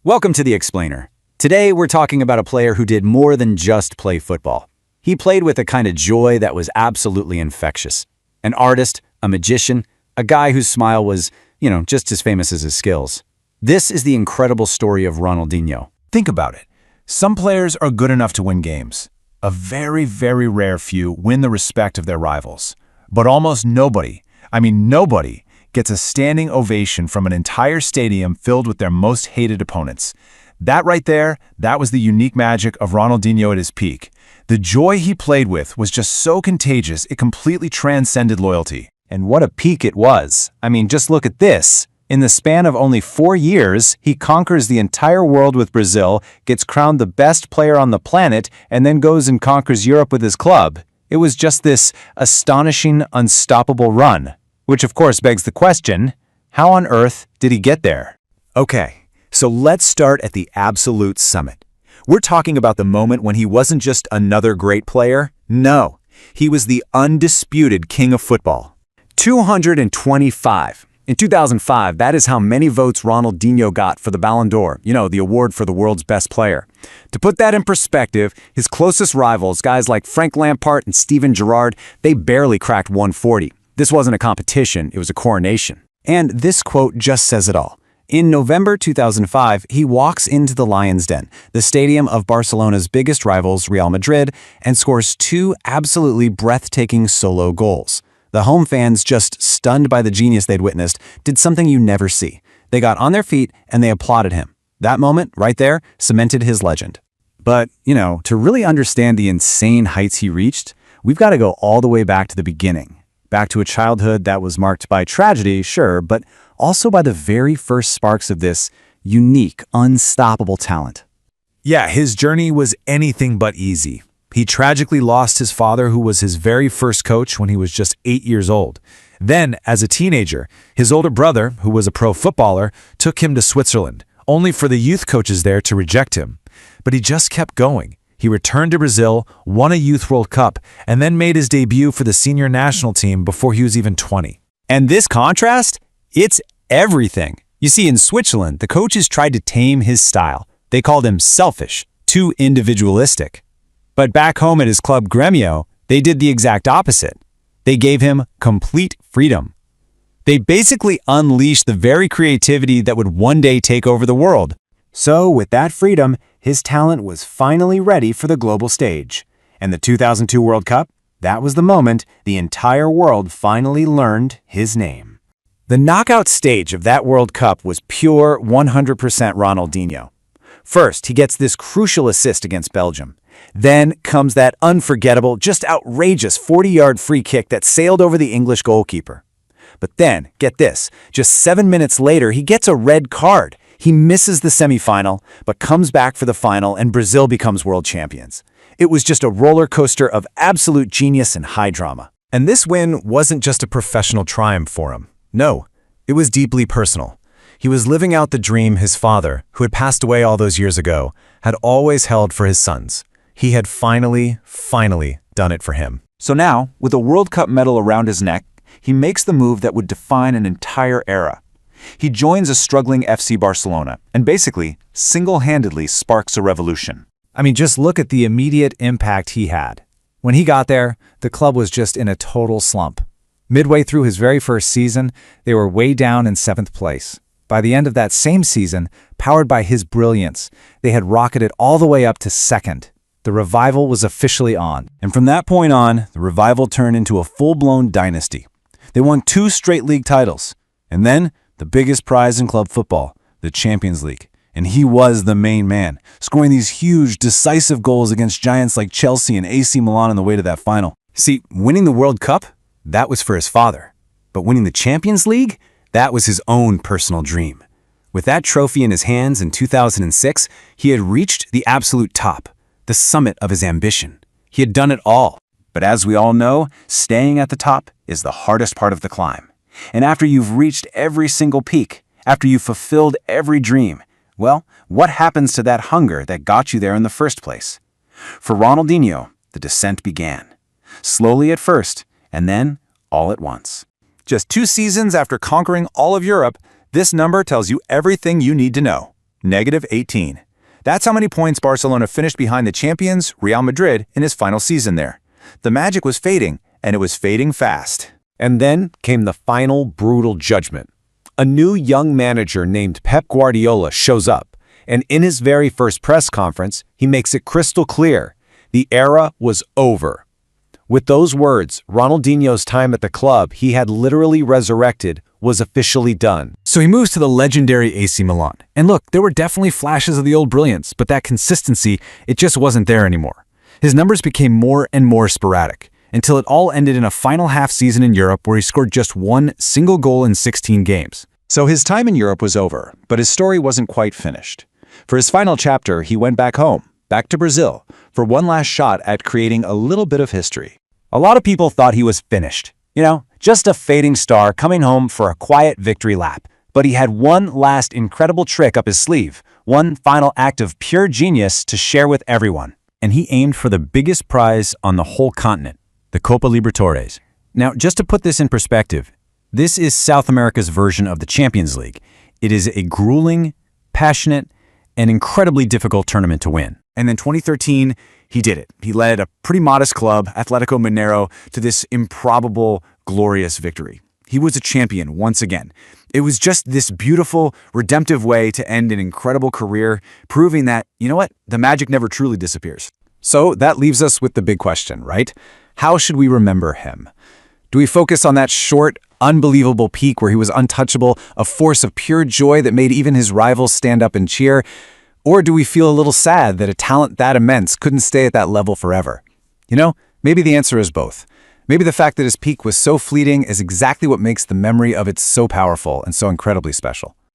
Welcome to The Explainer. Today we're talking about a player who did more than just play football. He played with a kind of joy that was absolutely infectious. An artist, a magician, a guy whose smile was, just as famous as his skills. This is the incredible story of Ronaldinho. Think about it. Some players are good enough to win games. A very, very rare few win the respect of their rivals. But almost nobody, nobody, gets a standing ovation from an entire stadium filled with their most hated opponents. That right there, that was the unique magic of Ronaldinho at his peak. The joy he played with was just so contagious, it completely transcended loyalty. And what a peak it was. Just look at this. In the span of only 4 years, he conquers the entire world with Brazil, gets crowned the best player on the planet, and then goes and conquers Europe with his club. It was just this astonishing, unstoppable run. Which of course begs the question, how on earth did he get there? Okay, so let's start at the absolute summit. We're talking about the moment when he wasn't just another great player. No, he was the undisputed king of football. 225. In 2005, that is how many votes Ronaldinho got for the Ballon d'Or, the award for the world's best player. To put that in perspective, his closest rivals, guys like Frank Lampard and Steven Gerrard, they barely cracked 140. This wasn't a competition, it was a coronation. And this quote just says it all. In November 2005, he walks into the Lions' Den, the stadium of Barcelona's biggest rivals, Real Madrid, and scores 2 absolutely breathtaking solo goals. The home fans, just stunned by the genius they'd witnessed, did something you never see. They got on their feet and they applauded him. That moment, right there, cemented his legend. But, to really understand the insane heights he reached, we've got to go all the way back to the beginning. Back to a childhood that was marked by tragedy, sure, but also by the very first sparks of this unique, unstoppable talent. Yeah, his journey was anything but easy. He tragically lost his father, who was his very first coach when he was just 8 years old. Then, as a teenager, his older brother, who was a pro footballer, took him to Switzerland, only for the youth coaches there to reject him. But he just kept going. He returned to Brazil, won a Youth World Cup, and then made his debut for the senior national team before he was even 20. And this contrast? It's everything. You see, in Switzerland, the coaches tried to tame his style. They called him selfish, too individualistic. But back home at his club Grêmio, they did the exact opposite. They gave him complete freedom. They basically unleashed the very creativity that would one day take over the world. So, with that freedom, his talent was finally ready for the global stage. And the 2002 World Cup, that was the moment the entire world finally learned his name. The knockout stage of that World Cup was pure 100% Ronaldinho. First, he gets this crucial assist against Belgium. Then comes that unforgettable, just outrageous 40-yard free kick that sailed over the English goalkeeper. But then, get this, just 7 minutes later, he gets a red card. He misses the semifinal, but comes back for the final, and Brazil becomes world champions. It was just a roller coaster of absolute genius and high drama. And this win wasn't just a professional triumph for him. No, it was deeply personal. He was living out the dream his father, who had passed away all those years ago, had always held for his sons. He had finally done it for him. So now, with a World Cup medal around his neck, he makes the move that would define an entire era. He joins a struggling FC Barcelona and basically, single-handedly sparks a revolution. Just look at the immediate impact he had. When he got there, the club was just in a total slump. Midway through his very first season, they were way down in 7th place. By the end of that same season, powered by his brilliance, they had rocketed all the way up to 2nd. The revival was officially on. And from that point on, the revival turned into a full-blown dynasty. They won 2 straight league titles. And then, the biggest prize in club football, the Champions League. And he was the main man, scoring these huge, decisive goals against giants like Chelsea and AC Milan on the way to that final. See, winning the World Cup, that was for his father. But winning the Champions League, that was his own personal dream. With that trophy in his hands in 2006, he had reached the absolute top, the summit of his ambition. He had done it all. But as we all know, staying at the top is the hardest part of the climb. And after you've reached every single peak, after you've fulfilled every dream, well, what happens to that hunger that got you there in the first place? For Ronaldinho, the descent began. Slowly at first, and then all at once. Just 2 seasons after conquering all of Europe, this number tells you everything you need to know. -18. That's how many points Barcelona finished behind the champions, Real Madrid, in his final season there. The magic was fading, and it was fading fast. And then came the final brutal judgment. A new young manager named Pep Guardiola shows up, and in his very first press conference, he makes it crystal clear. The era was over. With those words, Ronaldinho's time at the club he had literally resurrected was officially done. So he moves to the legendary AC Milan. And look, there were definitely flashes of the old brilliance, but that consistency, it just wasn't there anymore. His numbers became more and more sporadic, until it all ended in a final half season in Europe where he scored just one single goal in 16 games. So his time in Europe was over, but his story wasn't quite finished. For his final chapter, he went back home, back to Brazil, for one last shot at creating a little bit of history. A lot of people thought he was finished. Just a fading star coming home for a quiet victory lap. But he had one last incredible trick up his sleeve, one final act of pure genius to share with everyone. And he aimed for the biggest prize on the whole continent, the Copa Libertadores. Now, just to put this in perspective, this is South America's version of the Champions League. It is a grueling, passionate, and incredibly difficult tournament to win. And then 2013, he did it. He led a pretty modest club, Atletico Mineiro, to this improbable, glorious victory. He was a champion once again. It was just this beautiful, redemptive way to end an incredible career, proving that, the magic never truly disappears. So that leaves us with the big question, right? How should we remember him? Do we focus on that short, unbelievable peak where he was untouchable, a force of pure joy that made even his rivals stand up and cheer? Or do we feel a little sad that a talent that immense couldn't stay at that level forever? Maybe the answer is both. Maybe the fact that his peak was so fleeting is exactly what makes the memory of it so powerful and so incredibly special.